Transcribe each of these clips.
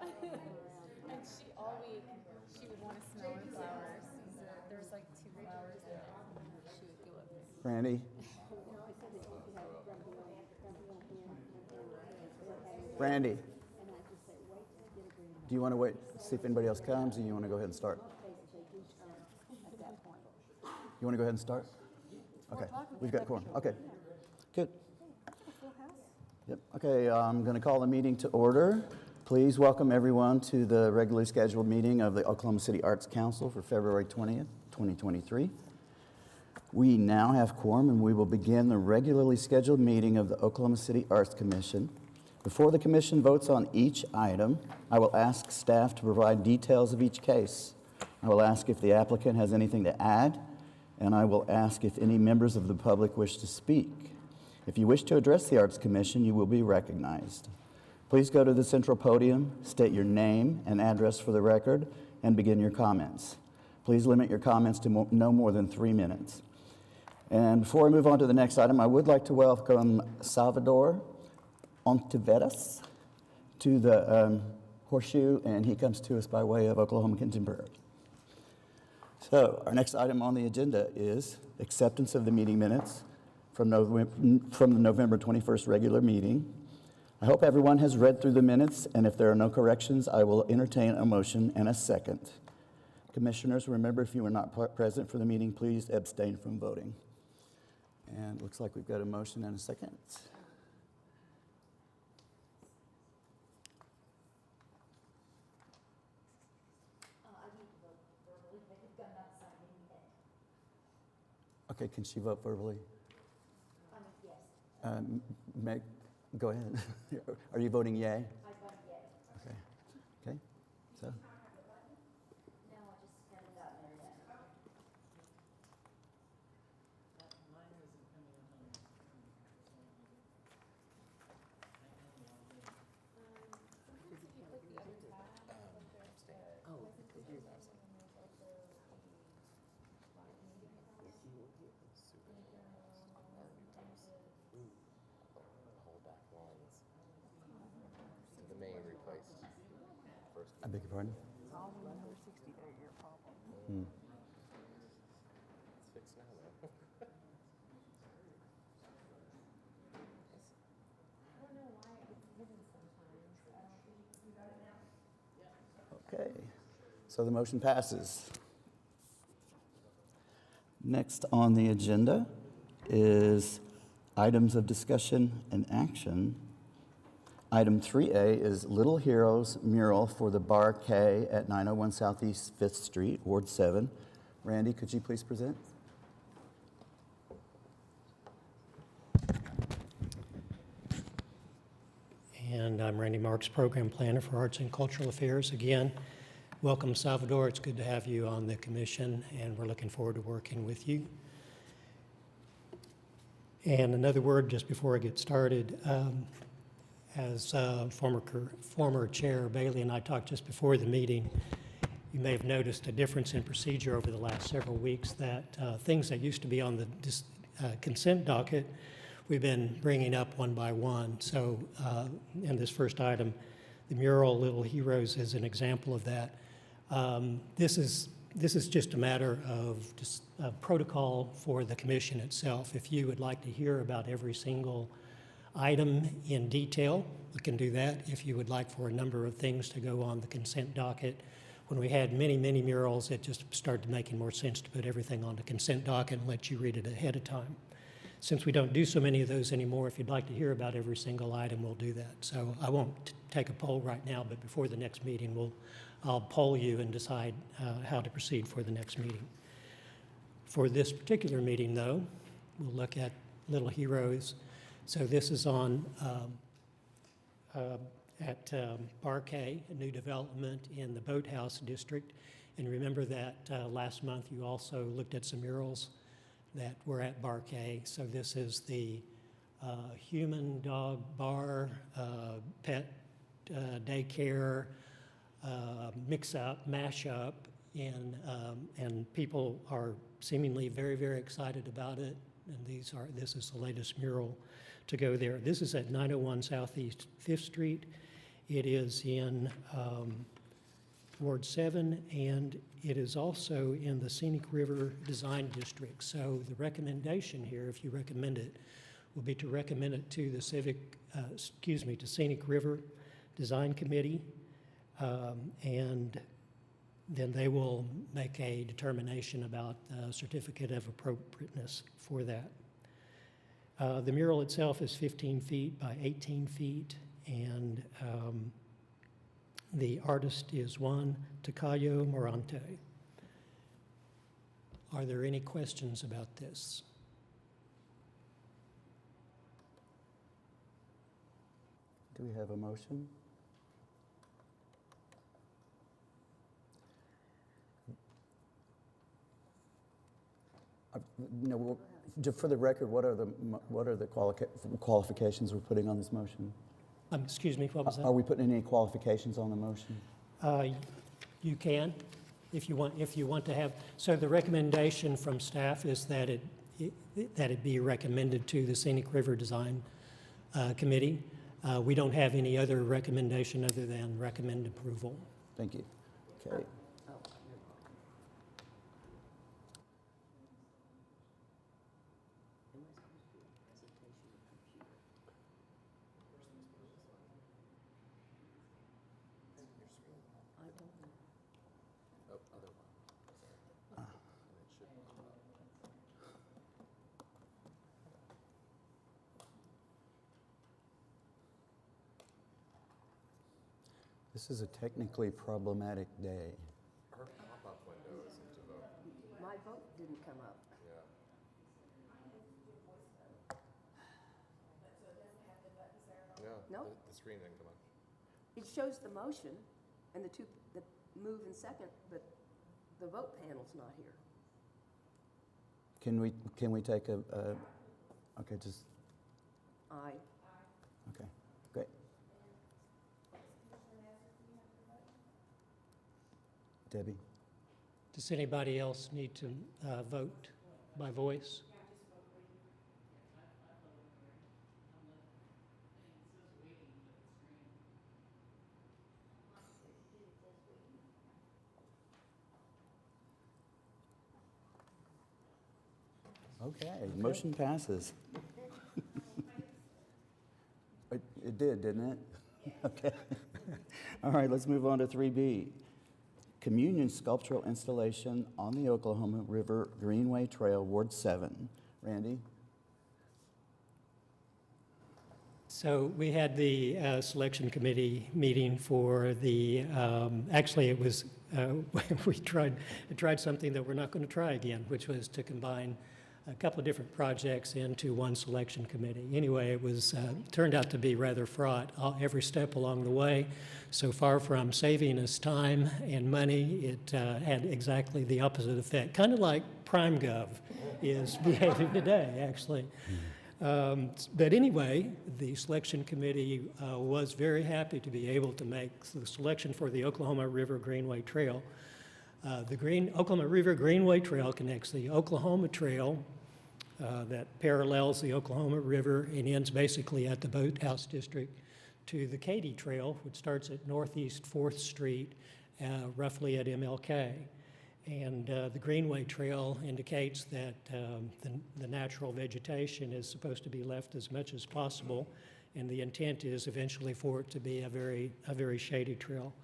And all week, she would want to smell her flowers. There's like 2 flowers that she would go up there. Randy? Randy? Do you want to wait, see if anybody else comes, or you want to go ahead and start? You want to go ahead and start? Okay, we've got quorum. Okay, good. Yep. Okay, I'm going to call the meeting to order. Please welcome everyone to the regularly scheduled meeting of the Oklahoma City Arts Council for February 20th, 2023. We now have quorum, and we will begin the regularly scheduled meeting of the Oklahoma City Arts Commission. Before the commission votes on each item, I will ask staff to provide details of each case. I will ask if the applicant has anything to add, and I will ask if any members of the public wish to speak. If you wish to address the Arts Commission, you will be recognized. Please go to the central podium, state your name and address for the record, and begin your comments. Please limit your comments to no more than 3 minutes. And before I move on to the next item, I would like to welcome Salvador Ontiveros to the Horseshoe, and he comes to us by way of Oklahoma Contemporary. So our next item on the agenda is acceptance of the meeting minutes from the November 21st regular meeting. I hope everyone has read through the minutes, and if there are no corrections, I will entertain a motion and a second. Commissioners, remember, if you were not present for the meeting, please abstain from voting. And it looks like we've got a motion and a second. Okay, can she vote verbally? Yes. Meg, go ahead. Are you voting yay? I vote yes. Okay. Okay. So. No, I just haven't gotten there yet. The main replaced first. I beg your pardon? Solving another 68-year problem. Hmm. It's fixed now, though. I don't know why it's hidden sometimes. I don't think you got it now. Okay. So the motion passes. Next on the agenda is items of discussion and action. Item 3A is Little Heroes mural for the Bar K at 901 Southeast 5th Street, Ward 7. Randy, could you please present? And I'm Randy Marks, Program Planner for Arts and Cultural Affairs. Again, welcome, Salvador. It's good to have you on the commission, and we're looking forward to working with you. And another word just before I get started. As former Chair Bailey and I talked just before the meeting, you may have noticed a difference in procedure over the last several weeks, that things that used to be on the consent docket, we've been bringing up one by one. So in this first item, the mural Little Heroes is an example of that. This is just a matter of just protocol for the commission itself. If you would like to hear about every single item in detail, we can do that. If you would like for a number of things to go on the consent docket, when we had many murals, it just started making more sense to put everything on the consent docket and let you read it ahead of time. Since we don't do so many of those anymore, if you'd like to hear about every single item, we'll do that. So I won't take a poll right now, but before the next meeting, I'll poll you and decide how to proceed for the next meeting. For this particular meeting, though, we'll look at Little Heroes. So this is on at Bar K, a new development in the Boathouse District. And remember that last month you also looked at some murals that were at Bar K. So this is the human dog bar, pet daycare, mix-up, mash-up, and people are seemingly very excited about it. And this is the latest mural to go there. This is at 901 Southeast 5th Street, It is in Ward 7, and it is also in the Scenic River Design District. So the recommendation here, if you recommend it, will be to recommend it to the to Scenic River Design Committee, and then they will make a determination about the certificate of appropriateness for that. The mural itself is 15 feet by 18 feet, and the artist is Juan Tocayo Morante. Are there any questions about this? Do we have a motion? No, just for the record, what are the qualifications we're putting on this motion? Excuse me, what was that? Are we putting any qualifications on the motion? You can, if you want to have. So the recommendation from staff is that it be recommended to the Scenic River Design Committee. We don't have any other recommendation other than recommend approval. Thank you. Okay. Oh, other one. And it should pop up. This is a technically problematic day. Her pop-up window isn't to vote. My vote didn't come up. Yeah. No. The screen didn't come up. It shows the motion and the move and second, but the vote panel's not here. Can we take okay, just, Aye. okay, great. Debbie? Does anybody else need to vote by voice? Okay, motion passes. It did, didn't it? Okay. All right, let's move on to 3B. Communion sculptural installation on the Oklahoma River Greenway Trail, Ward 7. Randy? So we had the selection committee meeting for the, actually it was, we tried something that we're not going to try again, which was to combine a couple of different projects into one selection committee. Anyway, it was turned out to be rather fraught every step along the way. So far from saving us time and money, it had exactly the opposite effect, kind of like PrimeGov is behaving today, actually. But anyway, the selection committee was very happy to be able to make the selection for the Oklahoma River Greenway Trail. The Oklahoma River Greenway Trail connects the Oklahoma Trail that parallels the Oklahoma River and ends basically at the Boathouse District to the Katy Trail, which starts at Northeast 4th Street, roughly at MLK. And the Greenway Trail indicates that the natural vegetation is supposed to be left as much as possible, and the intent is eventually for it to be a very shady trail.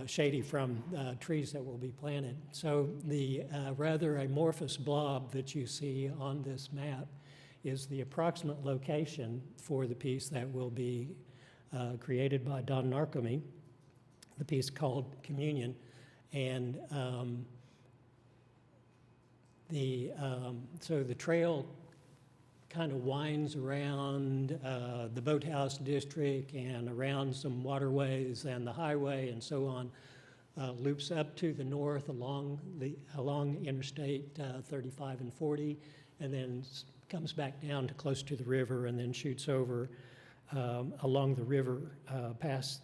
Shady from trees that will be planted. So the rather amorphous blob that you see on this map is the approximate location for the piece that will be created by Don Narcomi, the piece called Communion. And so the trail kind of winds around the Boathouse District and around some waterways and the highway and so on, loops up to the north along Interstate 35 and 40, and then comes back down to close to the river and then shoots over along the river past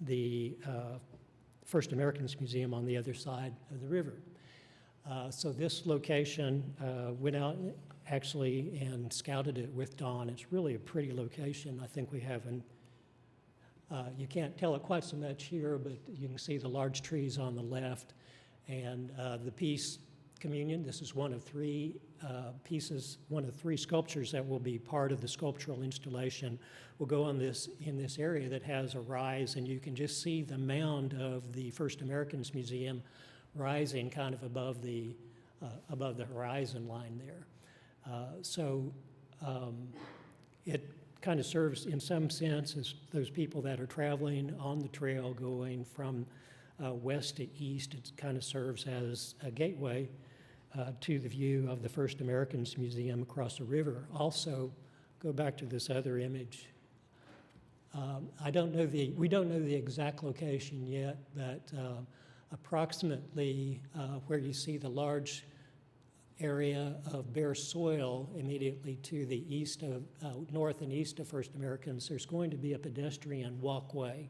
the First Americans Museum on the other side of the river. So this location went out actually and scouted it with Don. It's really a pretty location. I think we have You can't tell it quite so much here, but you can see the large trees on the left. And the Peace Communion, this is one of three pieces, one of three sculptures that will be part of the sculptural installation, will go on in this area that has a rise, and you can just see the mound of the First Americans Museum rising kind of above the horizon line there. It kind of serves in some sense as those people that are traveling on the trail going from west to east. It kind of serves as a gateway to the view of the First Americans Museum across the river. Also, go back to this other image. We don't know the exact location yet, but approximately where you see the large area of bare soil immediately to the east of, north and east of First Americans, there's going to be a pedestrian walkway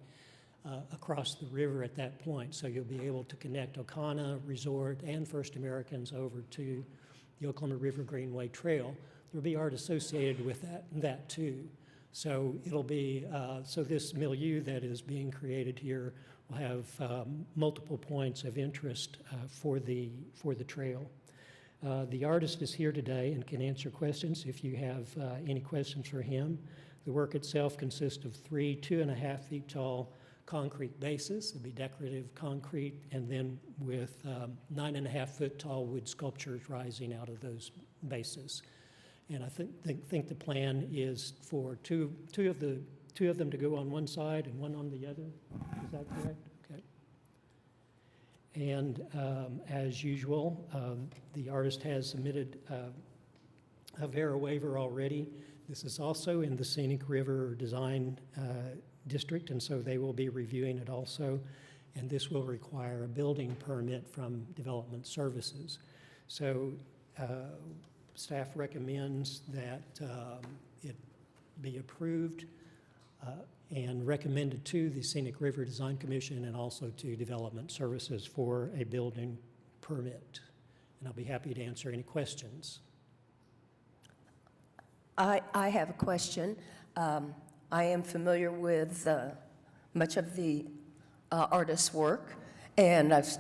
across the river at that point. So you'll be able to connect Ocana Resort and First Americans over to the Oklahoma River Greenway Trail. There'll be art associated with that too. So it'll be, so this milieu that is being created here will have multiple points of interest for the trail. The artist is here today and can answer questions if you have any questions for him. The work itself consists of 3 2.5 feet tall concrete bases. It'll be decorative concrete, and then with 9.5 foot tall wood sculptures rising out of those bases. And I think the plan is for two of them to go on one side and one on the other. Is that correct? Okay. And as usual, the artist has submitted a VERA waiver already. This is also in the Scenic River Design District, and so they will be reviewing it also. And this will require a building permit from Development Services. So staff recommends that it be approved and recommended to the Scenic River Design Commission and also to Development Services for a building permit. And I'll be happy to answer any questions. I have a question. I am familiar with much of the artist's work, and I've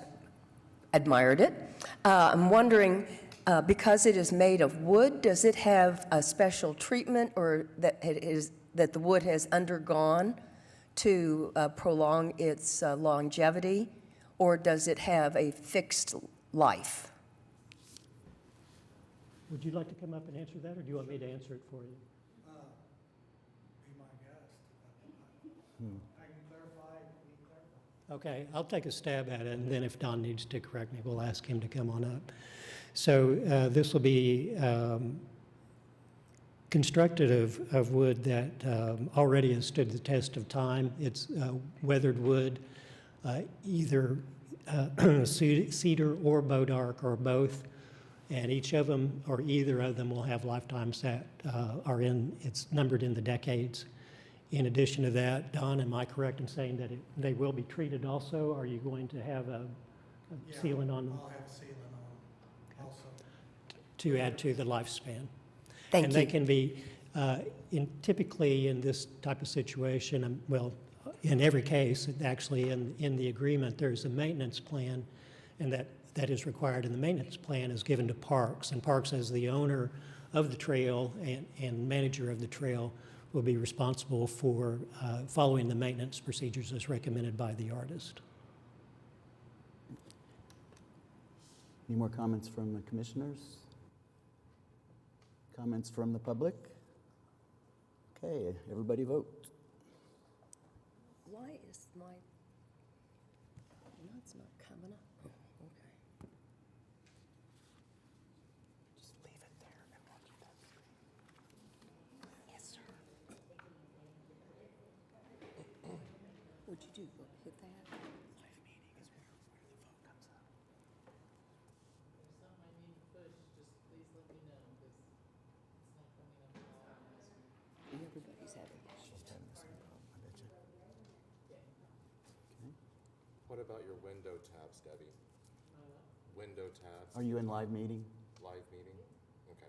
admired it. I'm wondering, because it is made of wood, does it have a special treatment or that the wood has undergone to prolong its longevity, or does it have a fixed life? Would you like to come up and answer that, or do you want me to answer it for you? Be my guest. I can clarify, you can clarify. Okay, I'll take a stab at it, and then if Don needs to correct me, we'll ask him to come on up. So this will be constructed of wood that already has stood the test of time. It's weathered wood, either cedar or bodark or both, and each of them or either of them will have lifetimes that it's numbered in the decades. In addition to that, Don, am I correct in saying that they will be treated also? Are you going to have a sealant on them? I'll have sealant on also. To add to the lifespan. Thank And you. they can be, typically in this type of situation, well, in every case, actually in the agreement, there's a maintenance plan, and that is required, and the maintenance plan is given to Parks, and Parks, as the owner of the trail and manager of the trail, will be responsible for following the maintenance procedures as recommended by the artist. Any more comments from the commissioners? Comments from the public? Okay, everybody vote. Why is my, no, it's not coming up. Oh, okay. Just leave it there and watch it on screen. Yes, sir. What'd you do? Hit that? Live meeting is where the vote comes up. Everybody's having She's having the same problem, I bet you. What about your window tabs, Debbie? Window tabs, Are you in live meeting? live meeting? Okay.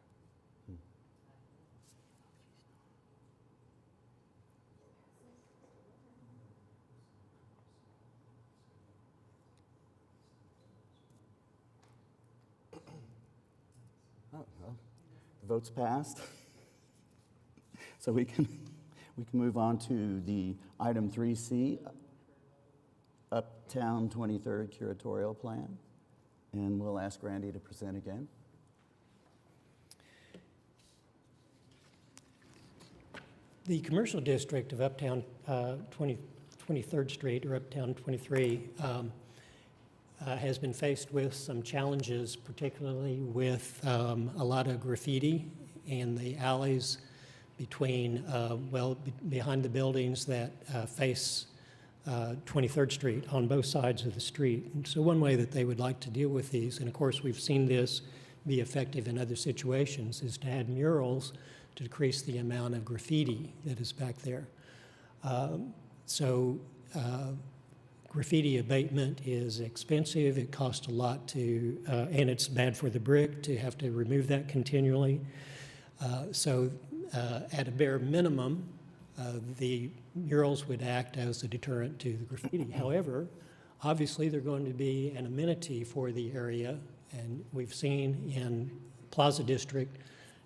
Oh, well, the vote's passed. So we can move on to the item 3C, Uptown 23rd Curatorial Plan. And we'll ask Randy to present again. The commercial district of Uptown 23rd Street, or Uptown 23, has been faced with some challenges, particularly with a lot of graffiti in the alleys between, behind the buildings that face 23rd Street on both sides of the street. And so one way that they would like to deal with these, and of course we've seen this be effective in other situations, is to add murals to decrease the amount of graffiti that is back there. Graffiti abatement is expensive. It costs a lot to, and it's bad for the brick to have to remove that continually. At a bare minimum, the murals would act as a deterrent to the graffiti. However, obviously they're going to be an amenity for the area, and we've seen in Plaza District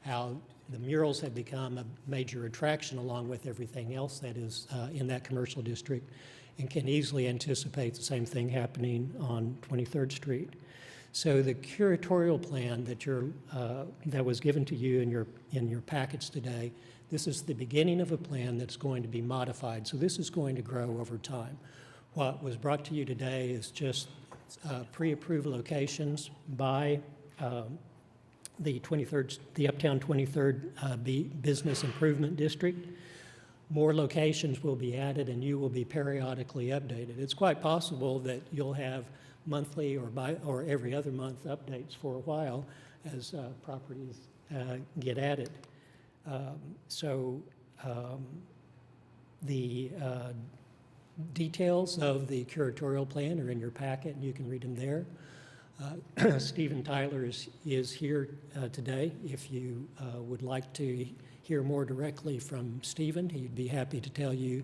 how the murals have become a major attraction along with everything else that is in that commercial district, and can easily anticipate the same thing happening on 23rd Street. So the curatorial plan that was given to you in your packets today, this is the beginning of a plan that's going to be modified. So this is going to grow over time. What was brought to you today is just pre-approved locations by the Uptown 23rd Business Improvement District. More locations will be added, and you will be periodically updated. It's quite possible that you'll have monthly or every other month updates for a while as properties get added. The details of the curatorial plan are in your packet, and you can read them there. Stephen Tyler is here today. If you would like to hear more directly from Stephen, he'd be happy to tell you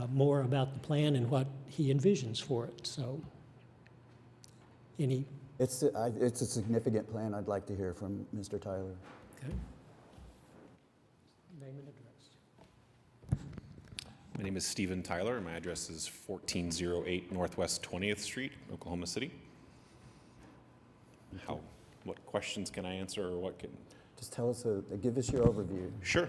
more about the plan and what he envisions for it. So, It's a significant plan. I'd like to hear from Mr. Tyler. Okay. Name and address. My name is Stephen Tyler, and my address is 1408 Northwest 20th Street, Oklahoma City. What questions can I answer, or what can? Just tell us, give us your overview. Sure.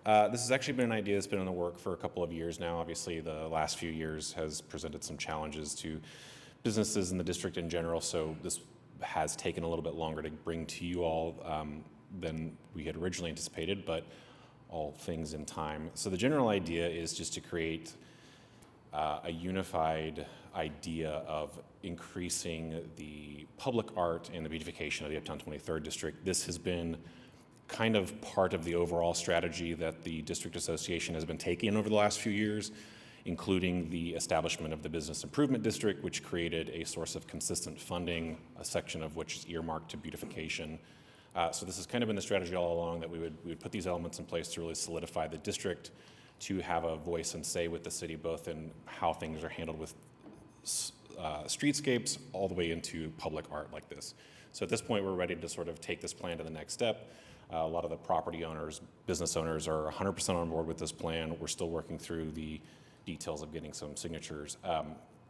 This has actually been an idea that's been in the work for a couple of years now. Obviously, the last few years has presented some challenges to businesses in the district in general, so this has taken a little bit longer to bring to you all than we had originally anticipated, but all things in time. So the general idea is just to create a unified idea of increasing the public art and the beautification of the Uptown 23rd District. This has been kind of part of the overall strategy that the District Association has been taking over the last few years, including the establishment of the Business Improvement District, which created a source of consistent funding, a section of which is earmarked to beautification. So this has kind of been the strategy all along, that we would put these elements in place to really solidify the district, to have a voice and say with the city, both in how things are handled with streetscapes all the way into public art like this. So at this point, we're ready to sort of take this plan to the next step. A lot of the property owners, business owners are 100% on board with this plan. We're still working through the details of getting some signatures.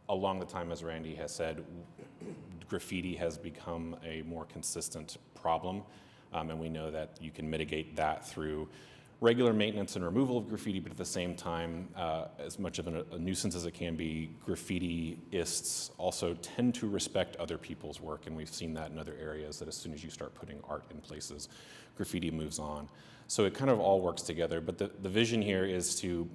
Along the time, as Randy has said, graffiti has become a more consistent problem, and we know that you can mitigate that through regular maintenance and removal of graffiti, but at the same time, as much of a nuisance as it can be, graffitiists also tend to respect other people's work, and we've seen that in other areas, that as soon as you start putting art in places, graffiti moves on. So it kind of all works together, but the vision here is to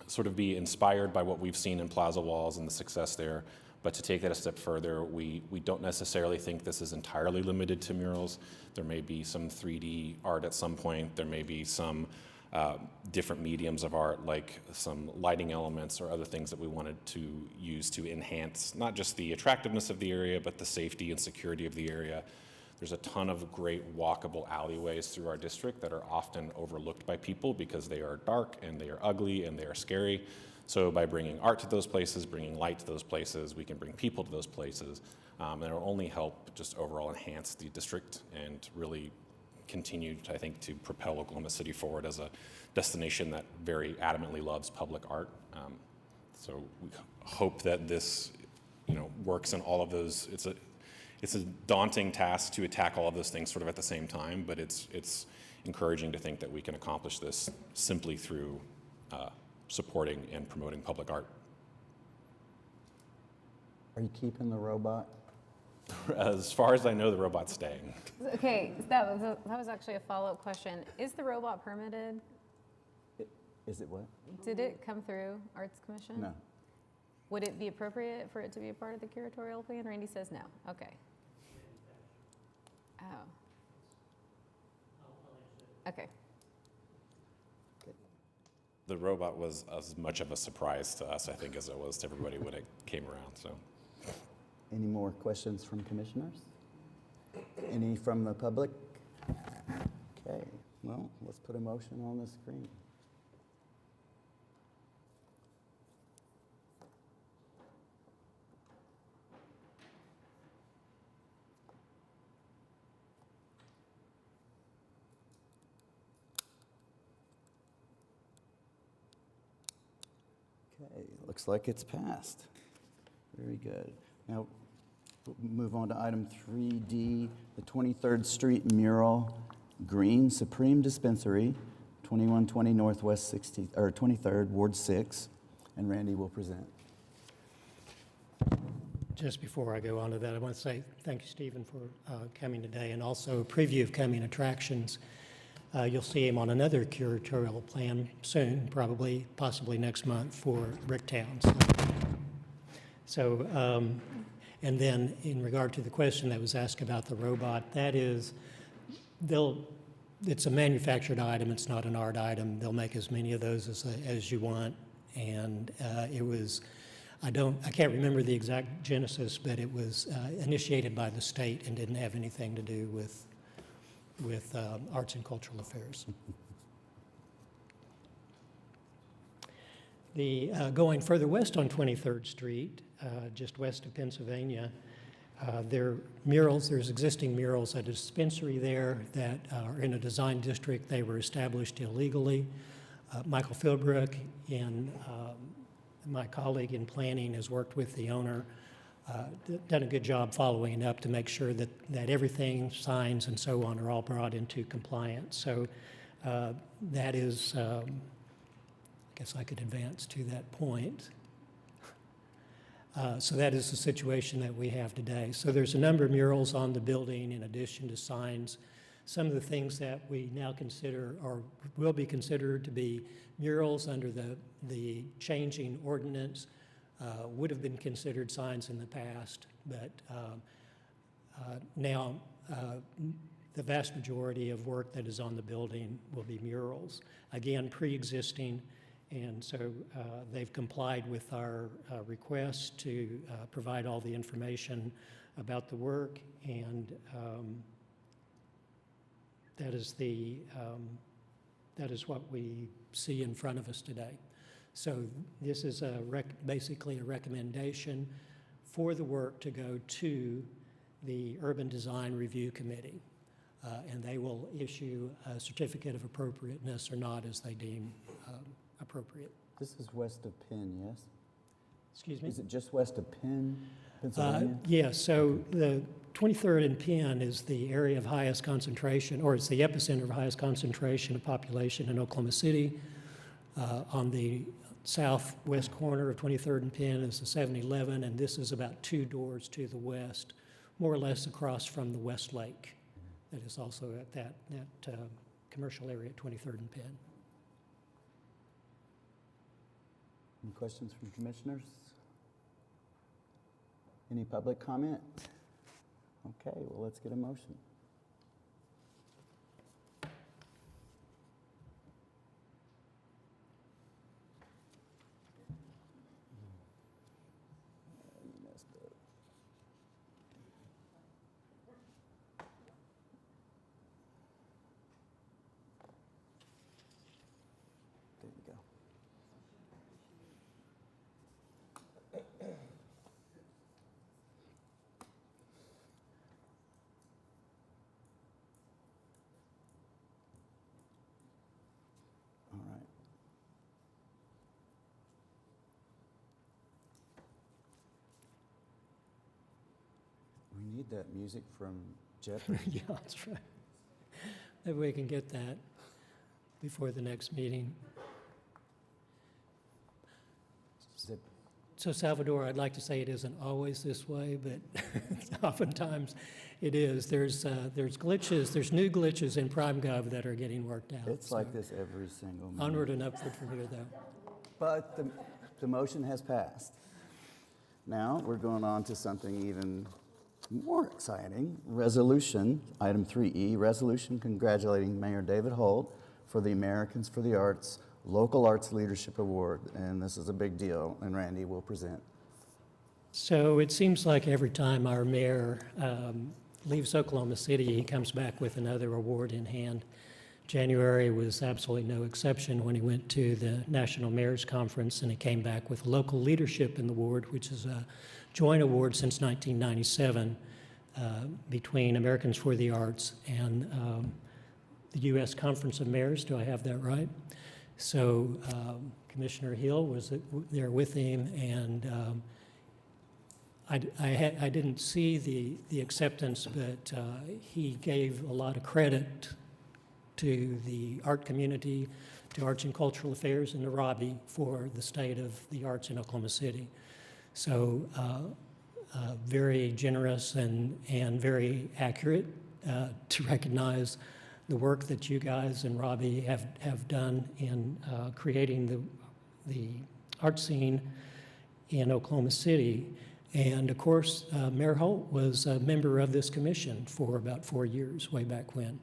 sort of be inspired by what we've seen in Plaza Walls and the success there, but to take that a step further, we don't necessarily think this is entirely limited to murals. There may be some 3D art at some point. There may be some different mediums of art, like some lighting elements or other things that we wanted to use to enhance not just the attractiveness of the area, but the safety and security of the area. There's a ton of great walkable alleyways through our district that are often overlooked by people because they are dark and they are ugly and they are scary. So by bringing art to those places, bringing light to those places, we can bring people to those places. And it will only help just overall enhance the district and really continue, I think, to propel Oklahoma City forward as a destination that very adamantly loves public art. So we hope that this, works in all of those. It's a daunting task to attack all of those things sort of at the same time, but it's encouraging to think that we can accomplish this simply through supporting and promoting public art. Are you keeping the robot? As far as I know, the robot's staying. Okay, that was actually a follow-up question. Is the robot permitted? Is it what? Did it come through Arts Commission? No. Would it be appropriate for it to be a part of the curatorial plan? Randy says no. Okay. Oh. Okay. The robot was as much of a surprise to us, I think, as it was to everybody when it came around. So, Any more questions from commissioners? Any from the public? Okay, well, let's put a motion on the screen. Okay, looks like it's passed. Very good. Now, we'll move on to item 3D, the 23rd Street mural, Green Supreme Dispensary, 2120 Northwest 23rd, Ward 6, and Randy will present. Just before I go on to that, I want to say thank you, Stephen, for coming today, and also a preview of coming attractions. You'll see him on another curatorial plan soon, possibly next month for Bricktown. And then in regard to the question that was asked about the robot, it's a manufactured item, it's not an art item. They'll make as many of those as you want. And I can't remember the exact genesis, but it was initiated by the state and didn't have anything to do with arts and cultural affairs. Going further west on 23rd Street, just west of Pennsylvania, there are murals. There's existing murals at a dispensary there that are in a design district. They were established illegally. Michael Philbrook and my colleague in planning has worked with the owner, done a good job following up to make sure that everything, signs and so on, are all brought into compliance. So that is, I guess I could advance to that point. So that is the situation that we have today. So there's a number of murals on the building in addition to signs. Some of the things that we now consider or will be considered to be murals under the changing ordinance would have been considered signs in the past, but now the vast majority of work that is on the building will be murals. Again, pre-existing, and so they've complied with our request to provide all the information about the work, and that is what we see in front of us today. So this is basically a recommendation for the work to go to the Urban Design Review Committee, and they will issue a certificate of appropriateness or not as they deem appropriate. This is west of Penn, yes? Excuse me? Is it just west of Penn, Pennsylvania? Yes, so the 23rd and Penn is the area of highest concentration, or it's the epicenter of highest concentration of population in Oklahoma City. On the southwest corner of 23rd and Penn is the 7-Eleven, and this is about 2 doors to the west, more or less across from the West Lake that is also at that commercial area at 23rd and Penn. Any questions from commissioners? Any public comment? Okay, well, let's get a motion. need that music from Jeopardy. Yeah, that's right. Maybe we can get that before the next meeting. Is it- So Salvador, I'd like to say it isn't always this way, but oftentimes it is. There's glitches, there's new glitches in PrimeGov that are getting worked out. It's like So this every single meeting. onward and upward from here, though. But the motion has passed. Now, we're going on to something even more exciting. Resolution, item 3E, resolution congratulating Mayor David Holt for the Americans for the Arts Local Arts Leadership Award. And this is a big deal, and Randy will present. So it seems like every time our mayor leaves Oklahoma City, he comes back with another award in hand. January was absolutely no exception when he went to the National Mayors Conference, and he came back with Local Leadership in the Award, which is a joint award since 1997 between Americans for the Arts and the U.S. Conference of Mayors. Do I have that right? So Commissioner Hill was there with him, and I didn't see the acceptance, but he gave a lot of credit to the art community, to Arts and Cultural Affairs, and to Robbie for the state of the arts in Oklahoma City. So very generous and very accurate to recognize the work that you guys and Robbie have done in creating the art scene in Oklahoma City. And of course, Mayor Holt was a member of this commission for about 4 years, way back when.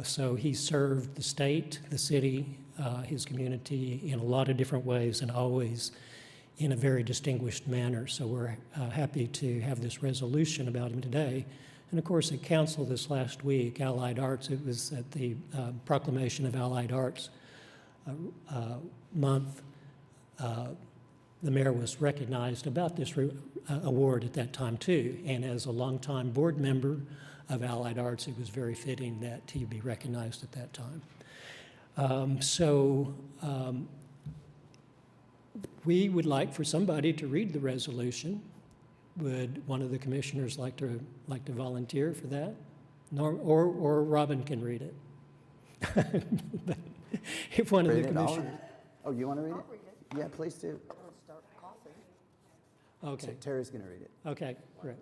So he served the state, the city, his community in a lot of different ways, and always in a very distinguished manner. So we're happy to have this resolution about him today. And of course, at council this last week, Allied Arts, it was at the proclamation of Allied Arts Month, the mayor was recognized about this award at that time too. And as a longtime board member of Allied Arts, it was very fitting that he be recognized at that time. We would like for somebody to read the resolution. Would one of the commissioners like to volunteer for that? Or Robin can read it. But if one of the Read it? I'll commissioners. read it. Oh, you want to read it? Yeah, please do. Okay, Terry's going to read it. okay, great.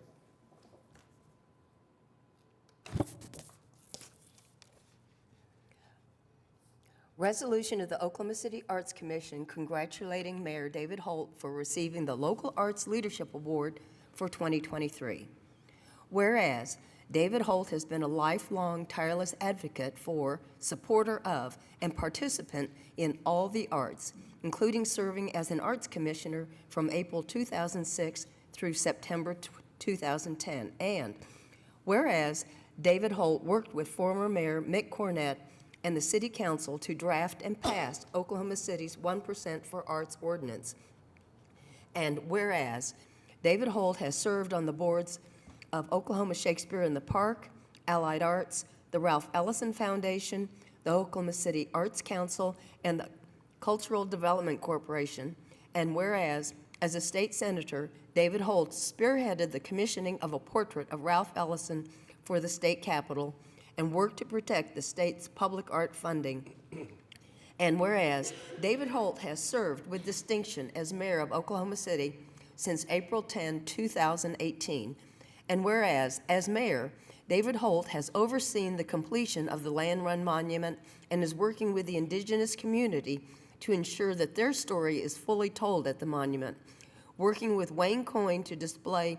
Resolution of the Oklahoma City Arts Commission congratulating Mayor David Holt for receiving the Local Arts Leadership Award for 2023. Whereas David Holt has been a lifelong tireless advocate for, supporter of, and participant in all the arts, including serving as an arts commissioner from April 2006 through September 2010. And whereas David Holt worked with former Mayor Mick Cornett and the City Council to draft and pass Oklahoma City's 1% for Arts ordinance. And whereas David Holt has served on the boards of Oklahoma Shakespeare in the Park, Allied Arts, the Ralph Ellison Foundation, the Oklahoma City Arts Council, and the Cultural Development Corporation. And whereas, as a state senator, David Holt spearheaded the commissioning of a portrait of Ralph Ellison for the state capitol and worked to protect the state's public art funding. And whereas David Holt has served with distinction as mayor of Oklahoma City since April 10, 2018, and whereas, as mayor, David Holt has overseen the completion of the Land Run Monument and is working with the indigenous community to ensure that their story is fully told at the monument, working with Wayne Coyne to display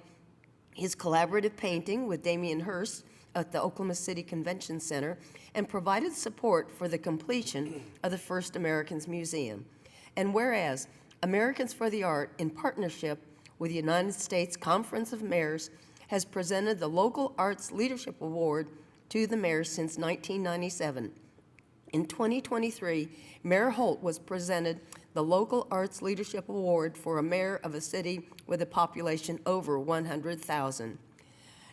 his collaborative painting with Damian Hirst at the Oklahoma City Convention Center, and provided support for the completion of the First Americans Museum. And whereas Americans for the Art, in partnership with the United States Conference of Mayors, has presented the Local Arts Leadership Award to the mayors since 1997. In 2023, Mayor Holt was presented the Local Arts Leadership Award for a mayor of a city with a population over 100,000.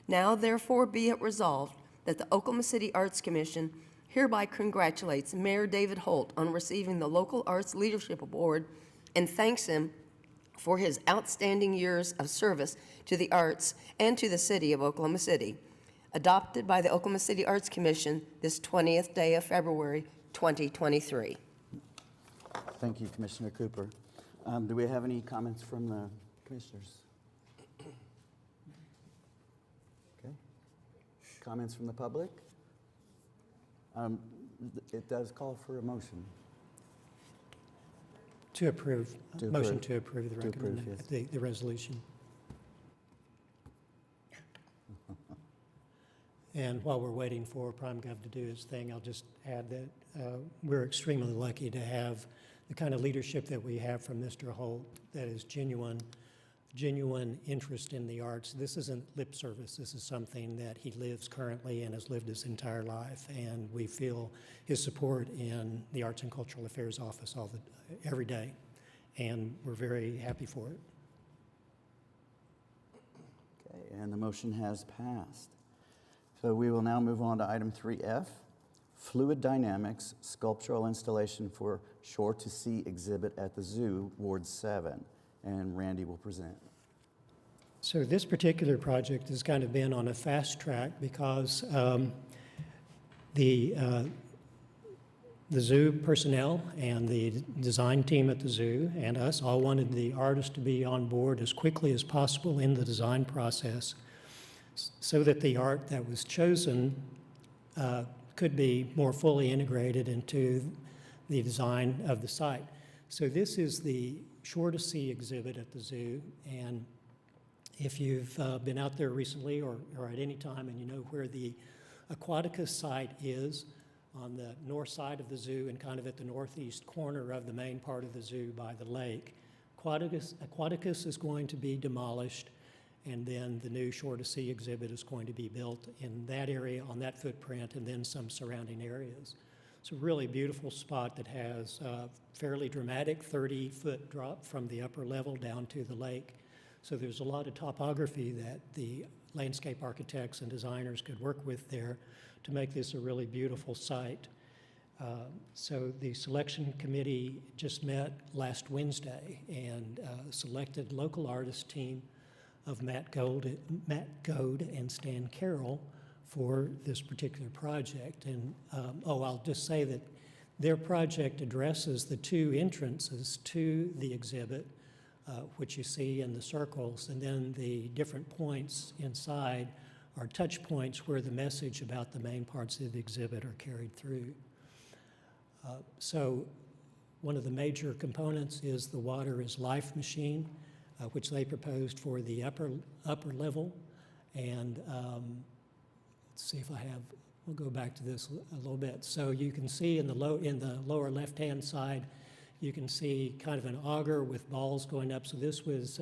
Now therefore be it resolved that the Oklahoma City Arts Commission hereby congratulates Mayor David Holt on receiving the Local Arts Leadership Award and thanks him for his outstanding years of service to the arts and to the city of Oklahoma City, adopted by the Oklahoma City Arts Commission this 20th day of February, 2023. Thank you, Commissioner Cooper. Do we have any comments from the commissioners? Okay. Comments from the public? It does call for a motion. To approve, To motion approve. to approve the To approve, recommendation, the resolution. And while we're waiting for Prime Gov to do his thing, I'll just add that we're extremely lucky to have the kind of leadership that we have from Mr. Holt that is genuine interest in the arts. This isn't lip service. This is something that he lives currently and has lived his entire life. And we feel his support in the Arts and Cultural Affairs Office every day. And we're very happy for it. Okay, and the motion has passed. So we will now move on to item 3F, Fluid Dynamics Sculptural Installation for Shore to Sea exhibit at the Zoo, Ward 7. And Randy will present. So this particular project has kind of been on a fast track because the zoo personnel and the design team at the zoo and us all wanted the artist to be on board as quickly as possible in the design process so that the art that was chosen could be more fully integrated into the design of the site. So this is the Shore to Sea exhibit at the zoo, and if you've been out there recently or at any time and you know where the Aquaticus site is on the north side of the zoo and kind of at the northeast corner of the main part of the zoo by the lake, Aquaticus is going to be demolished, and then the new Shore to Sea exhibit is going to be built in that area on that footprint and then some surrounding areas. It's a really beautiful spot that has a fairly dramatic 30-foot drop from the upper level down to the lake. So there's a lot of topography that the landscape architects and designers could work with there to make this a really beautiful site. So the selection committee just met last Wednesday and selected local artist team of Matt Goad and Stan Carroll for this particular project. And I'll just say that their project addresses the two entrances to the exhibit, which you see in the circles, and then the different points inside are touch points where the message about the main parts of the exhibit are carried through. So one of the major components is the Water is Life machine, which they proposed for the upper level. And let's see if I have, we'll go back to this a little bit. So you can see in the lower left-hand side, you can see kind of an auger with balls going up. So this was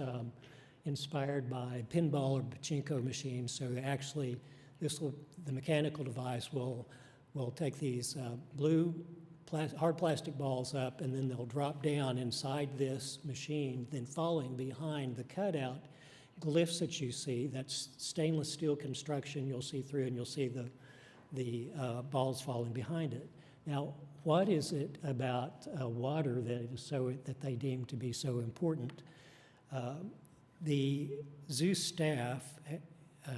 inspired by pinball or pachinko machines. So actually, the mechanical device will take these blue hard plastic balls up, and then they'll drop down inside this machine, then falling behind the cutout glyphs that you see. That's stainless steel construction you'll see through, and you'll see the balls falling behind it. Now, what is it about water that they deem to be so important? The zoo staff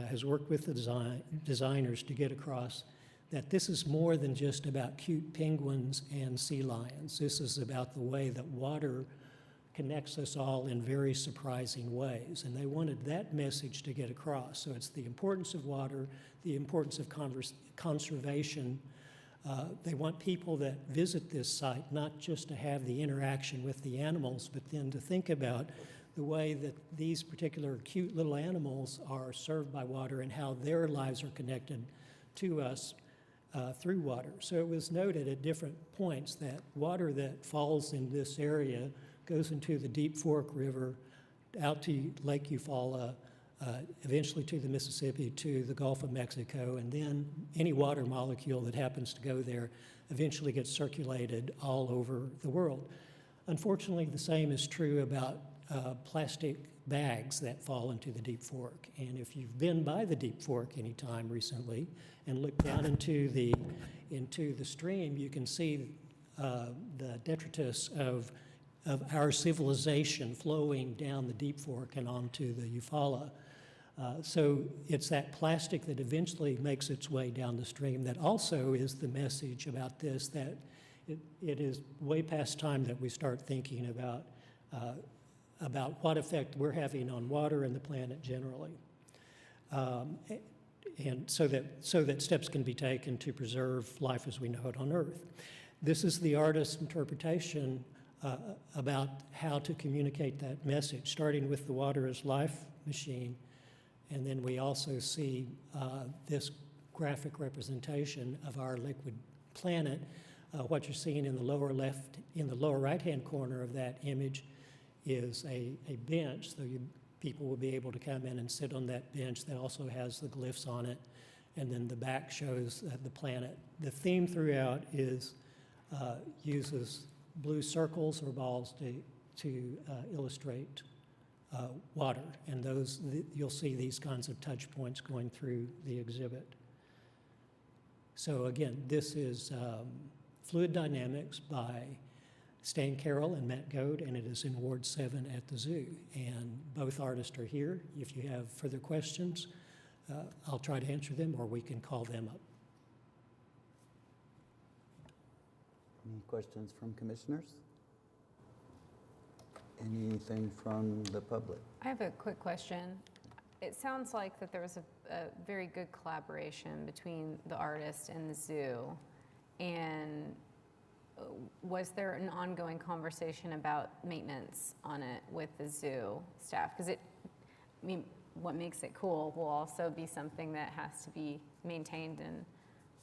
has worked with the designers to get across that this is more than just about cute penguins and sea lions. This is about the way that water connects us all in very surprising ways. And they wanted that message to get across. So it's the importance of water, the importance of conservation. They want people that visit this site not just to have the interaction with the animals, but then to think about the way that these particular cute little animals are served by water and how their lives are connected to us through water. So it was noted at different points that water that falls in this area goes into the Deep Fork River, out to Lake Eufaula, eventually to the Mississippi, to the Gulf of Mexico, and then any water molecule that happens to go there eventually gets circulated all over the world. Unfortunately, the same is true about plastic bags that fall into the Deep Fork. And if you've been by the Deep Fork any time recently and looked down into the stream, you can see the detritus of of our civilization flowing down the Deep Fork and onto the Eufaula. So it's that plastic that eventually makes its way down the stream that also is the message about this, that it is way past time that we start thinking about what effect we're having on water and the planet generally. And so that steps can be taken to preserve life as we know it on Earth. This is the artist's interpretation about how to communicate that message, starting with the water as life machine. And then we also see this graphic representation of our liquid planet. What you're seeing in the lower left, in the lower right-hand corner of that image is a bench, so people will be able to come in and sit on that bench that also has the glyphs on it. And then the back shows the planet. The theme throughout is uses blue circles or balls to illustrate water, and you'll see these kinds of touch points going through the exhibit. So again, this is Fluid Dynamics by Stan Carroll and Matt Goad, and it is in Ward 7 at the zoo. And both artists are here. If you have further questions, I'll try to answer them, or we can call them up. Any questions from commissioners? Anything from the public? I have a quick question. It sounds like that there was a very good collaboration between the artist and the zoo. And was there an ongoing conversation about maintenance on it with the zoo staff? Because what makes it cool will also be something that has to be maintained, and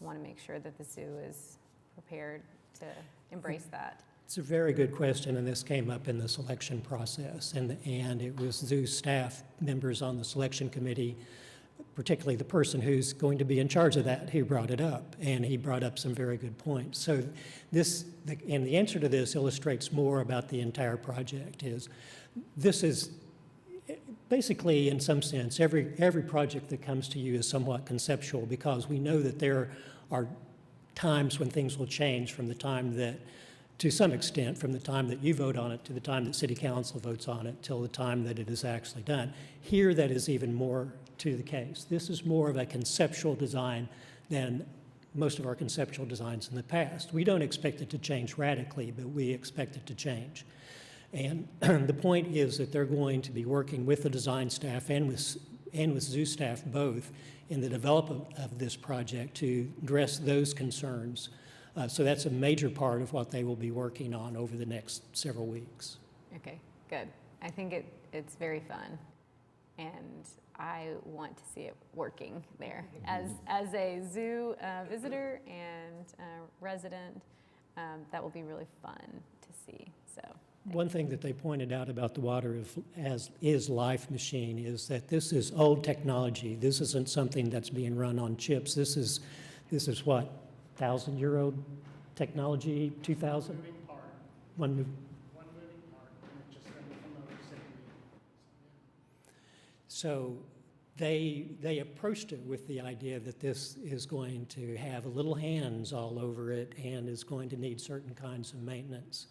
want to make sure that the zoo is prepared to embrace that. It's a very good question, and this came up in the selection process, and it was zoo staff members on the selection committee, particularly the person who's going to be in charge of that, who brought it up, and he brought up some very good points. So and the answer to this illustrates more about the entire project. This is basically, in some sense, every project that comes to you is somewhat conceptual, because we know that there are times when things will change from the time that, to some extent, from the time that you vote on it to the time that City Council votes on it till the time that it is actually done. Here, that is even more to the case. This is more of a conceptual design than most of our conceptual designs in the past. We don't expect it to change radically, but we expect it to change. And the point is that they're going to be working with the design staff and with zoo staff both in the development of this project to address those concerns. So that's a major part of what they will be working on over the next several weeks. Okay, good. I think it's very fun, and I want to see it working there. As a zoo visitor and resident, that will be really fun to see. So. One thing that they pointed out about the water is life machine is that this is old technology. This isn't something that's being run on chips. This is what, 1,000-year-old technology, 2,000? One moving part, and it just went from over 70. So they approached it with the idea that this is going to have little hands all over it and is going to need certain kinds of maintenance.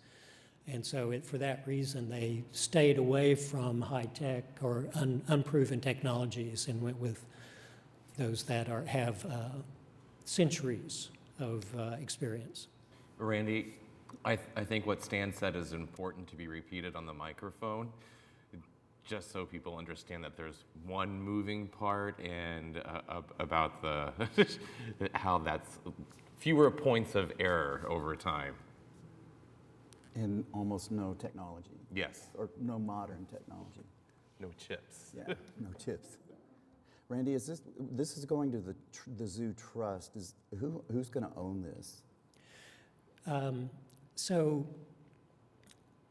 And so for that reason, they stayed away from high-tech or unproven technologies and went with those that have centuries of experience. Randy, I think what Stan said is important to be repeated on the microphone, just so people understand that there's one moving part, and about the how that's fewer points of error over time. And almost no technology. Yes. Or no modern technology. No chips. Yeah, no chips. Randy, this is going to the Zoo Trust. Who's going to own this? So,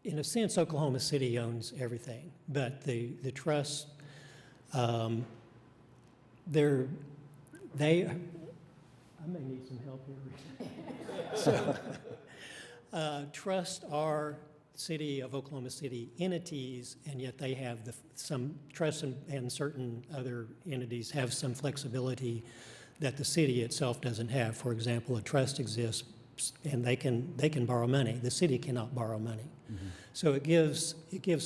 in a sense, Oklahoma City owns everything, but the trust, I may need some help here. Trusts are City of Oklahoma City entities, and yet they have some trusts and certain other entities have some flexibility that the city itself doesn't have. For example, a trust exists and they can borrow money. The city cannot borrow money. So it gives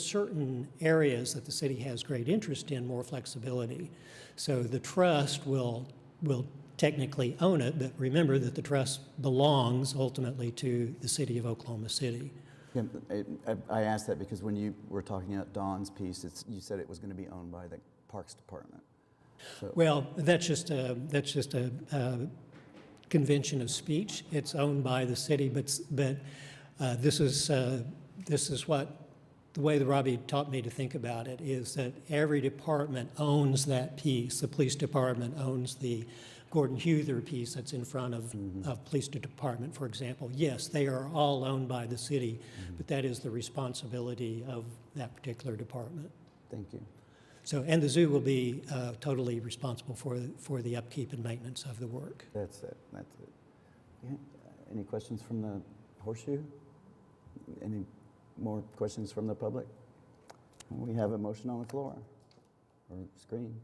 certain areas that the city has great interest in more flexibility. So the trust will technically own it, but remember that the trust belongs ultimately to the city of Oklahoma City. Yeah, I asked that because when you were talking about Dawn's piece, you said it was going to be owned by the Parks Department. So, Well, that's just a convention of speech. It's owned by the city, but this is what the way that Robbie taught me to think about it is that every department owns that piece. The police department owns the Gordon Huther piece that's in front of police department, for example. Yes, they are all owned by the city, but that is the responsibility of that particular department. thank you. So, and the zoo will be totally responsible for the upkeep and maintenance of the work. That's it. Yeah. Any questions from the horseshoe? Any more questions from the public? We have a motion on the floor or screen.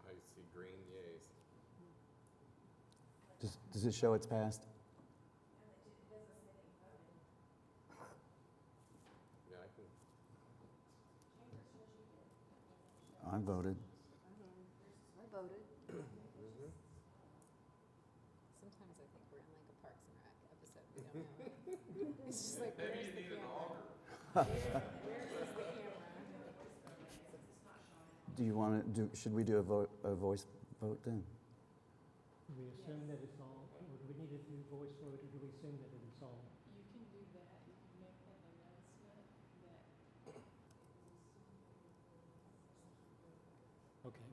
I see green yays. Does it show it's passed? Yeah, I can. I voted. Sometimes I think we're in like a Parks and Rec episode. We don't know. It's just like, where's the camera? Where is the camera? Do you want to do? Should we do a voice vote then? Do we assume that it's all, or do we need to do voice vote, or do we assume that it's all? You can do that, you can make an announcement that Okay.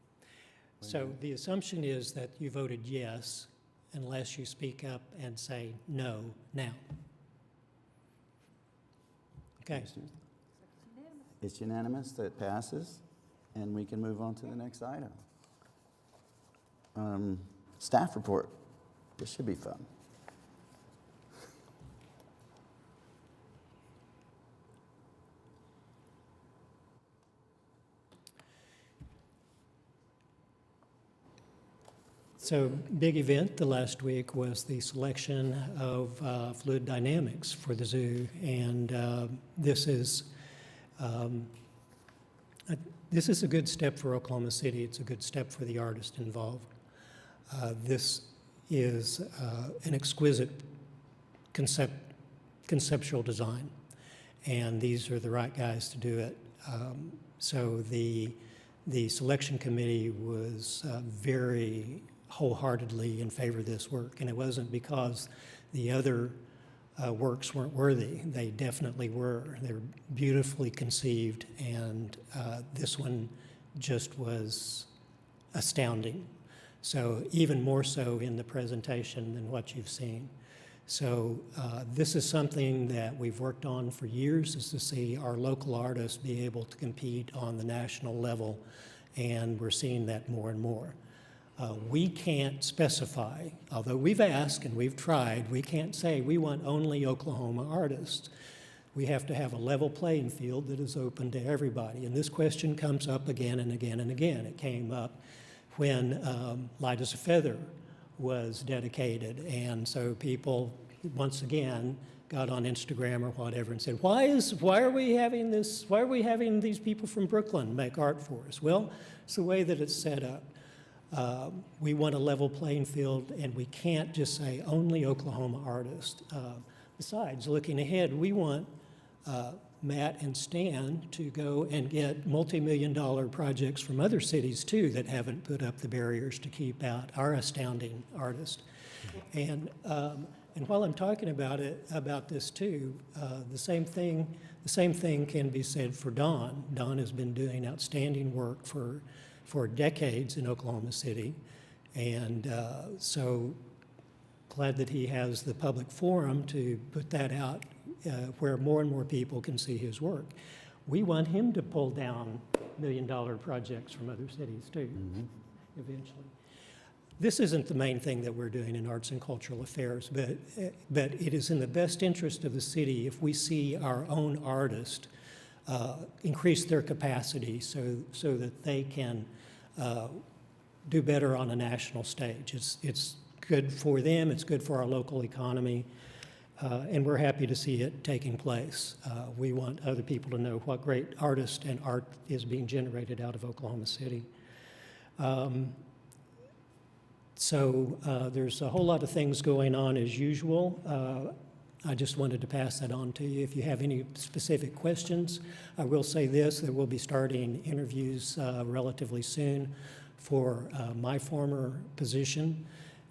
So the assumption is that you voted yes unless you speak up and say no now. Okay. It's unanimous that it passes, and we can move on to the next item. Staff report. This should be fun. So big event the last week was the selection of fluid dynamics for the zoo, and this is a good step for Oklahoma City. It's a good step for the artist involved. This is an exquisite conceptual design, and these are the right guys to do it. So the selection committee was very wholeheartedly in favor of this work, and it wasn't because the other works weren't worthy. They definitely were. They were beautifully conceived, and this one just was astounding. So even more so in the presentation than what you've seen. So this is something that we've worked on for years, is to see our local artists be able to compete on the national level, and we're seeing that more and more. We can't specify, although we've asked and we've tried, we can't say we want only Oklahoma artists. We have to have a level playing field that is open to everybody. And this question comes up again and again and again. It came up when Light as a Feather was dedicated. And so people, once again, got on Instagram or whatever and said, why are we having these people from Brooklyn make art for us? Well, it's the way that it's set up. We want a level playing field, and we can't just say only Oklahoma artists. Besides, looking ahead, we want Matt and Stan to go and get multi-million-dollar projects from other cities too that haven't put up the barriers to keep out our astounding artists. And while I'm talking about this too, the same thing can be said for Dawn. Dawn has been doing outstanding work for decades in Oklahoma City, and so glad that he has the public forum to put that out where more and more people can see his work. We want him to pull down million-dollar projects from other cities too, eventually. This isn't the main thing that we're doing in arts and cultural affairs, but it is in the best interest of the city if we see our own artists increase their capacity so that they can do better on a national stage. It's good for them, it's good for our local economy, and we're happy to see it taking place. We want other people to know what great artists and art is being generated out of Oklahoma City. So there's a whole lot of things going on as usual. I just wanted to pass that on to you. If you have any specific questions, I will say this, that we'll be starting interviews relatively soon for my former position.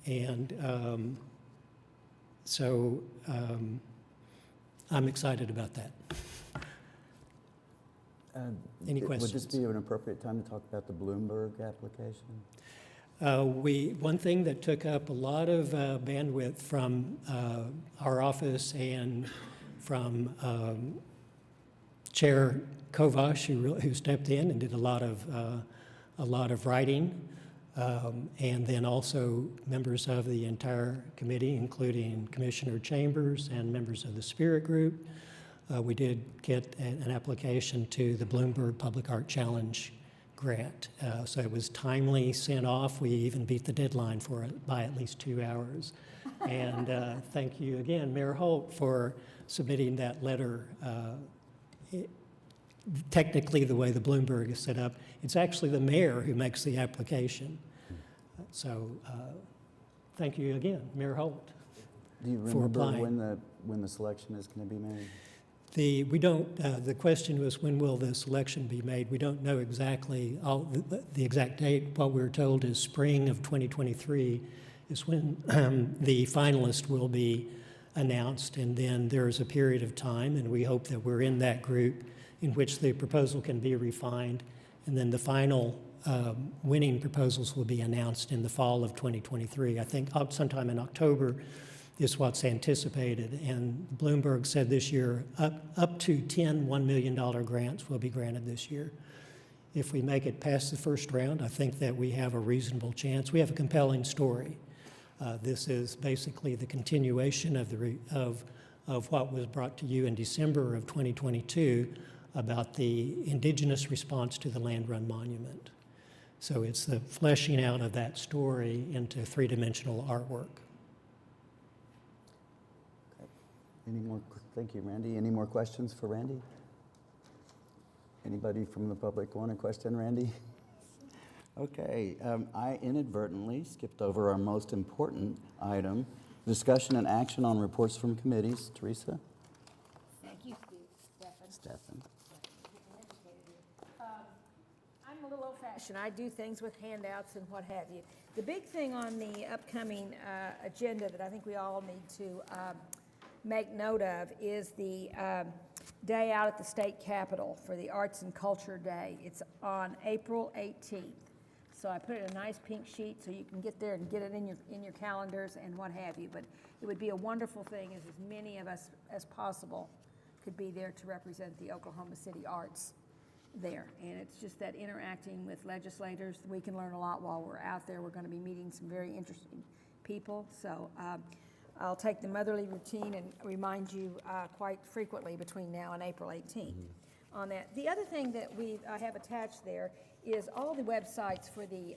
And so I'm excited about that. Any questions? Would this be an appropriate time to talk about the Bloomberg application? One thing that took up a lot of bandwidth from our office and from Chair Kovash, who stepped in and did a lot of writing, and then also members of the entire committee, including Commissioner Chambers and members of the Spirit Group. We did get an application to the Bloomberg Public Art Challenge grant. So it was timely sent off. We even beat the deadline for it by at least 2 hours. And thank you again, Mayor Holt, for submitting that letter. Technically, the way the Bloomberg is set up, it's actually the mayor who makes the application. So thank you again, Mayor Holt. Do you remember when the selection is going to be made? The question was, when will the selection be made? We don't know exactly the exact date. What we're told is spring of 2023 is when the finalist will be announced, and then there's a period of time, and we hope that we're in that group in which the proposal can be refined, and then the final winning proposals will be announced in the fall of 2023. I think sometime in October is what's anticipated, and Bloomberg said this year up to 10 $1 million grants will be granted this year. If we make it past the first round, I think that we have a reasonable chance. We have a compelling story. This is basically the continuation of what was brought to you in December of 2022 about the indigenous response to the Land Run Monument. So it's the fleshing out of that story into three-dimensional artwork. Thank you, Randy. Any more questions for Randy? Anybody from the public want a question, Randy? Okay, I inadvertently skipped over our most important item, discussion and action on reports from committees. Teresa? Thank you, Stephen. I'm a little old-fashioned. I do things with handouts and what have you. The big thing on the upcoming agenda that I think we all need to make note of is the day out at the state capitol for the Arts and Culture Day. It's on April 18th. So I put it in a nice pink sheet so you can get there and get it in your calendars and what have you. But it would be a wonderful thing as many of us as possible could be there to represent the Oklahoma City arts there. And it's just that interacting with legislators, we can learn a lot while we're out there. We're going to be meeting some very interesting people. So I'll take the motherly routine and remind you quite frequently between now and April 18th on that. The other thing that I have attached there is all the websites for the,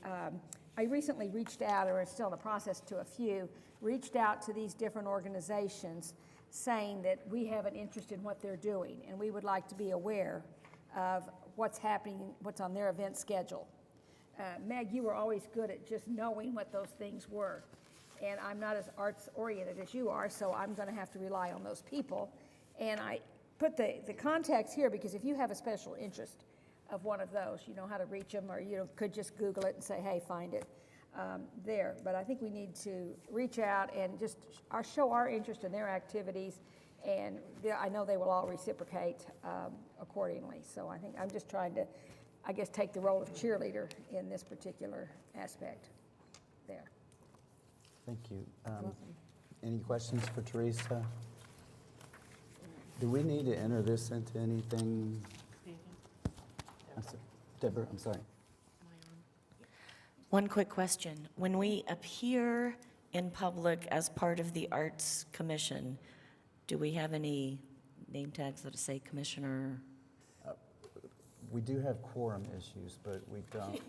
I recently reached out, or still in the process to a few, reached out to these different organizations saying that we have an interest in what they're doing and we would like to be aware of what's happening, what's on their event schedule. Meg, you were always good at just knowing what those things were. And I'm not as arts-oriented as you are, so I'm going to have to rely on those people. And I put the contacts here because if you have a special interest of one of those, you know how to reach them, or you could just Google it and say, hey, find it there. But I think we need to reach out and just show our interest in their activities, and I know they will all reciprocate accordingly. So I think I'm just trying to, I guess, take the role of cheerleader in this particular aspect there. Thank you. Any questions for Teresa? Do we need to enter this into anything? Deborah, I'm sorry. One quick question. When we appear in public as part of the Arts Commission, do we have any name tags that say commissioner? We do have quorum issues, but we don't.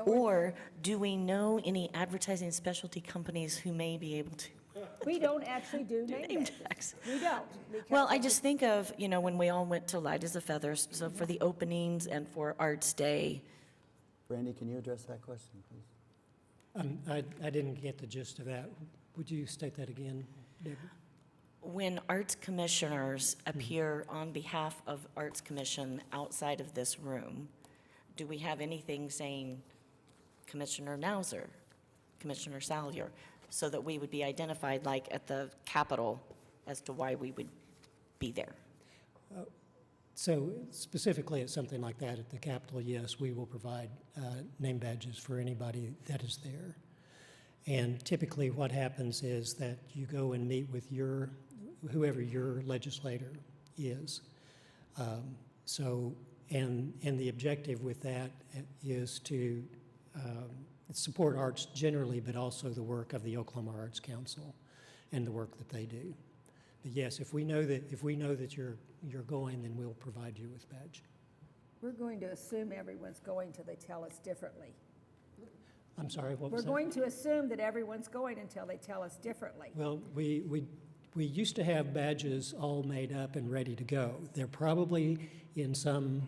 Or do we know any advertising specialty companies who may be able to We don't actually do name name badges. tags? We don't. because Well, I of just think of, when we all went to Light as a Feather, so for the openings and for Arts Day. Brandy, can you address that question, please? I didn't get the gist of that. Would you state that again, Deborah? When arts commissioners appear on behalf of Arts Commission outside of this room, do we have anything saying Commissioner Nauser, Commissioner Salyer, so that we would be identified like at the Capitol as to why we would be there? So specifically at something like that at the Capitol, yes, we will provide name badges for anybody that is there. And typically what happens is that you go and meet with whoever your legislator is. And the objective with that is to support arts generally, but also the work of the Oklahoma Arts Council and the work that they do. But yes, if we know that you're going, then we'll provide you with badge. We're going to assume everyone's going till they tell us differently. I'm sorry, what We're was that? going to assume that everyone's going until they tell us differently. Well, we used to have badges all made up and ready to go. They're probably in some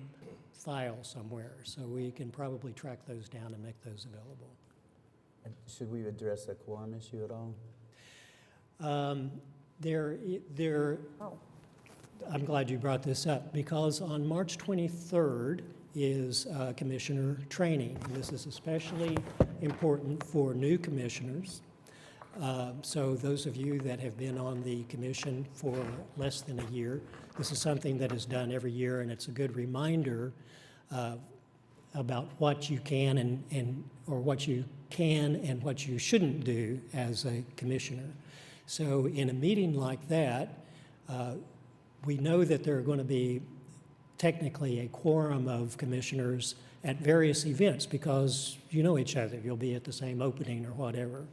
file somewhere, so we can probably track those down and make those available. And should we address a quorum issue at all? I'm glad you brought this up, because on March 23rd is commissioner training. And this is especially important for new commissioners. So those of you that have been on the commission for less than a year, this is something that is done every year, and it's a good reminder about what you can and what you shouldn't do as a commissioner. So in a meeting like that, we know that there are going to be technically a quorum of commissioners at various events because you know each other. You'll be at the same opening or whatever.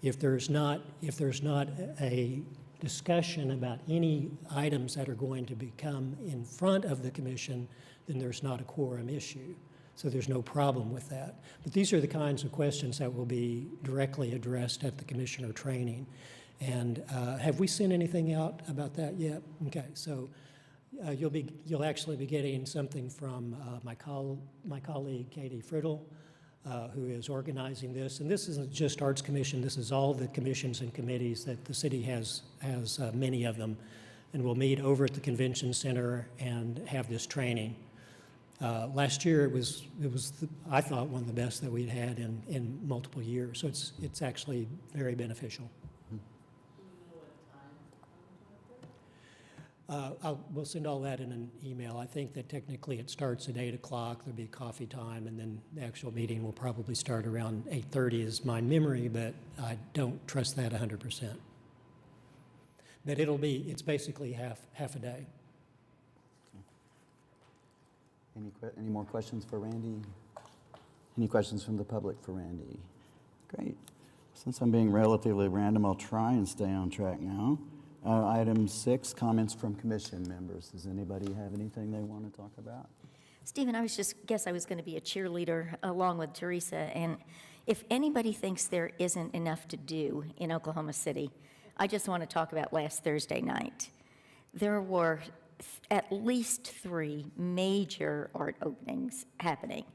If there's not a discussion about any items that are going to become in front of the commission, then there's not a quorum issue. So there's no problem with that. But these are the kinds of questions that will be directly addressed at the commissioner training. And have we sent anything out about that yet? Okay, so you'll actually be getting something from my colleague Katie Friddle, who is organizing this. And this isn't just Arts Commission, this is all the commissions and committees that the city has many of them. And we'll meet over at the convention center and have this training. Last year, it was I thought, one of the best that we'd had in multiple years. So it's actually very beneficial. We'll send all that in an email. I think that technically it starts at 8 o'clock. There'll be coffee time, and then the actual meeting will probably start around 8:30 is my memory, but I don't trust that 100%. But it's basically half a day. Any more questions for Randy? Any questions from the public for Randy? Great. Since I'm being relatively random, I'll try and stay on track now. Item 6, comments from commission members. Does anybody have anything they want to talk about? Stephen, I was going to be a cheerleader along with Teresa, and if anybody thinks there isn't enough to do in Oklahoma City, I just want to talk about last Thursday night. There were at least 3 major art openings happening.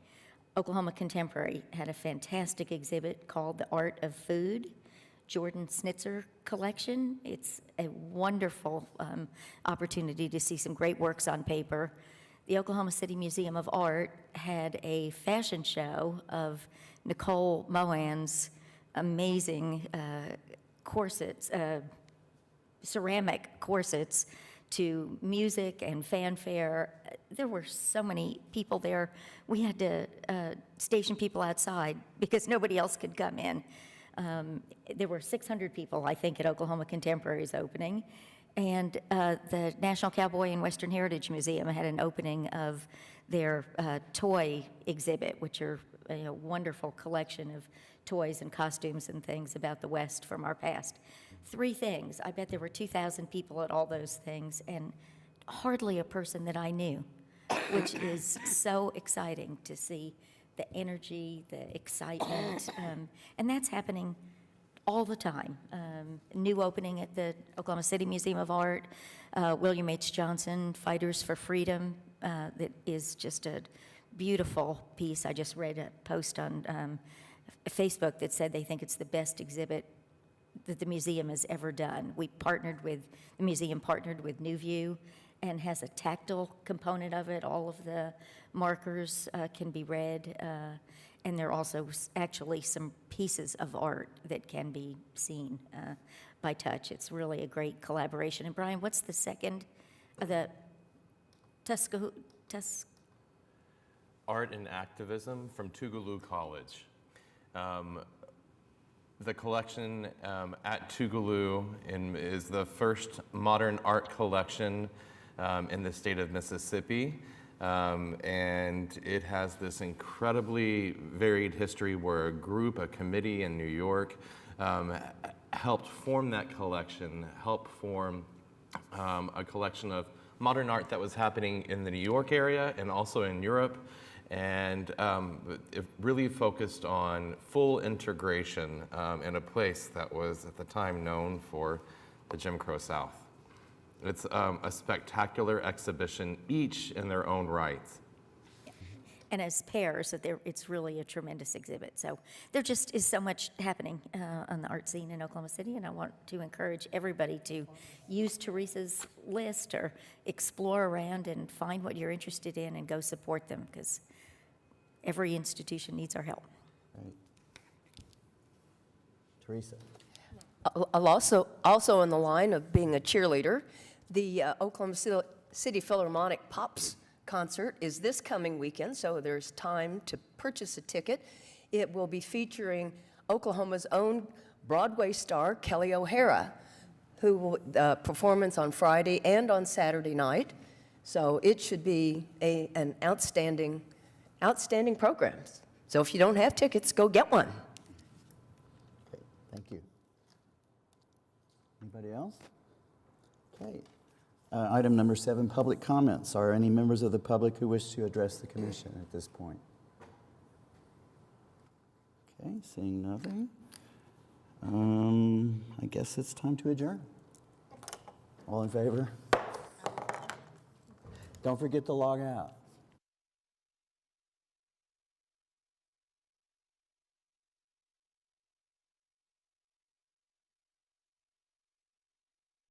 Oklahoma Contemporary had a fantastic exhibit called The Art of Food, Jordan Snitzer collection. It's a wonderful opportunity to see some great works on paper. The Oklahoma City Museum of Art had a fashion show of Nicole Mohan's amazing corsets, ceramic corsets, to music and fanfare. There were so many people there. We had to station people outside because nobody else could come in. There were 600 people, I think, at Oklahoma Contemporary's opening. And the National Cowboy and Western Heritage Museum had an opening of their toy exhibit, which are a wonderful collection of toys and costumes and things about the West from our past. 3 things. I bet there were 2,000 people at all those things, and hardly a person that I knew, which is so exciting to see the energy, the excitement, and that's happening all the time. New opening at the Oklahoma City Museum of Art, William H. Johnson, Fighters for Freedom, that is just a beautiful piece. I just read a post on Facebook that said they think it's the best exhibit that the museum has ever done. The museum partnered with New View and has a tactile component of it. All of the markers can be read, and there are also actually some pieces of art that can be seen by touch. It's really a great collaboration. And Brian, what's the second? The Art and Activism from Tougaloo College. The collection at Tougaloo is the first modern art collection in the state of Mississippi. And it has this incredibly varied history where a committee in New York helped form that collection, helped form a collection of modern art that was happening in the New York area and also in Europe. And it really focused on full integration in a place that was at the time known for the Jim Crow South. It's a spectacular exhibition, each in their own rights. And as pairs, it's really a tremendous exhibit. So there just is so much happening on the art scene in Oklahoma City, and I want to encourage everybody to use Teresa's list or explore around and find what you're interested in and go support them, because every institution needs our help. Right. Teresa. Also in the line of being a cheerleader, the Oklahoma City Philharmonic Pops concert is this coming weekend, so there's time to purchase a ticket. It will be featuring Oklahoma's own Broadway star, Kelly O'Hara, who will performance on Friday and on Saturday night. So it should be an outstanding program. So if you don't have tickets, go get one. Okay, thank you. Anybody else? Okay. Item number 7, public comments. Are any members of the public who wish to address the commission at this point? Okay, seeing nothing. I guess it's time to adjourn. All in favor? Don't forget to log out.